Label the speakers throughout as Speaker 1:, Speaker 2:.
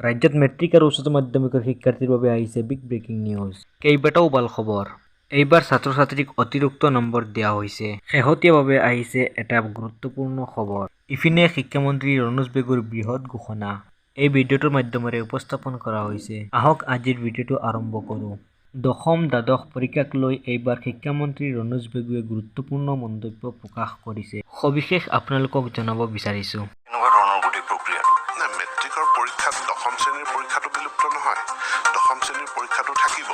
Speaker 1: ৰাজ্যত মেট্ৰিক আৰু উচ্চতৰ মাধ্যমিকৰ শিক্ষাৰ্থীৰ বাবে আহিছে বিগ ব্ৰেকিং নিউজ। কেইবাটাও ভাল খবৰ। এইবাৰ ছাত্ৰ ছাত্ৰীক অতিৰিক্ত নম্বৰ দিয়া হৈছে। শেহতীয়াভাৱে আহিছে এটা গুৰুত্বপূৰ্ণ খবৰ। ইপিনে শিক্ষামন্ত্ৰী ৰণোজ পেগুৰ বৃহৎ ঘোষণা। এই ভিডিঅ'টোৰ মাধ্যমেৰে উপস্থাপন কৰা হৈছে। আহক আজিৰ ভিডিঅ'টো আৰম্ভ কৰোঁ। দশম দ্বাদশ পৰীক্ষাক লৈ এইবাৰ শিক্ষামন্ত্ৰী ৰণোজ পেগুৱে গুৰুত্বপূৰ্ণ মন্তব্য প্ৰকাশ কৰিছে। সবিশেষ আপোনালোকক জনাব বিচাৰিছো।
Speaker 2: মেট্ৰিকৰ পৰীক্ষাত দশম শ্ৰেণীৰ পৰীক্ষাটো বিলুপ্ত নহয়, দশম শ্ৰেণীৰ পৰীক্ষাটো থাকিব।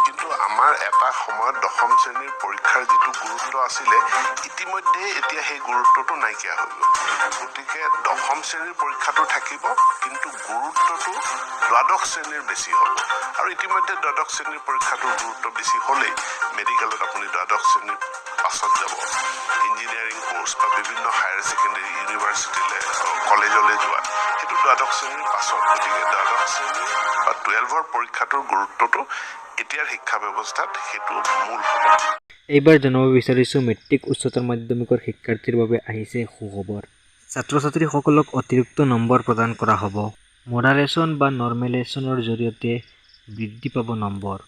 Speaker 2: কিন্তু আমাৰ এটা সময়ত দশম শ্ৰেণীৰ পৰীক্ষাৰ যিটো গুৰুত্ব আছিলে ইতিমধ্যে এতিয়া সেই গুৰুত্বটো নাইকিয়া হৈ গ'ল। গতিকে দশম শ্ৰেণীৰ পৰীক্ষাটো থাকিব, কিন্তু গুৰুত্বটো দ্বাদশ শ্ৰেণীৰ বেছি হ'ব। আৰু ইতিমধ্যে দ্বাদশ শ্ৰেণীৰ পৰীক্ষাটোৰ গুৰুত্ব বেছি হ'লেই মেডিকেলত আপুনি দ্বাদশ শ্ৰেণীৰ পাছত যাব। ইঞ্জিনিয়াৰিং কোৰ্চ বা বিভিন্ন হায়াৰ ছেকেণ্ডেৰী ইউনিভাৰ্চিটিলৈ কলেজলৈ যোৱা সেইটো দ্বাদশ শ্ৰেণীৰ পাছত। গতিকে দ্বাদশ শ্ৰেণী বা 12ৰ পৰীক্ষাটোৰ গুৰুত্বটো এতিয়াৰ শিক্ষা ব্যৱস্থাত সেইটো মূল হ'ব।
Speaker 1: এইবাৰ জনাব বিচাৰিছো মেট্ৰিক উচ্চতৰ মাধ্যমিকৰ শিক্ষাৰ্থীৰ বাবে আহিছে সুখবৰ। ছাত্ৰ ছাত্ৰীসকলক অতিৰিক্ত নম্বৰ প্ৰদান কৰা হ'ব। মডাৰেশ্যন বা নৰ্মেলেশ্যনৰ জৰিয়তে বৃদ্ধি পাব নম্বৰ।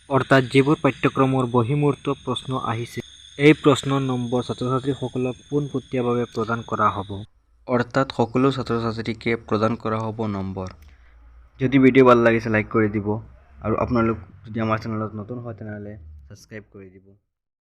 Speaker 1: অৰ্থাৎ যিবোৰ পাঠ্যক্ৰমৰ বহিৰ্ভূত প্ৰশ্ন আহিছে এই প্ৰশ্নৰ নম্বৰ ছাত্ৰ ছাত্ৰীসকলক পোনপটীয়াভাৱে প্ৰদান কৰা হ'ব। অৰ্থাৎ সকলো ছাত্ৰ ছাত্ৰীকে প্ৰদান কৰা হ'ব নম্বৰ। যদি ভিডিঅ' ভাল লাগিছে লাইক কৰি দিব আৰু আপোনালোক যদি আমাৰ চেনেলত নতুন হয় তেনেহ'লে ছাবস্ক্ৰাইব কৰি দিব।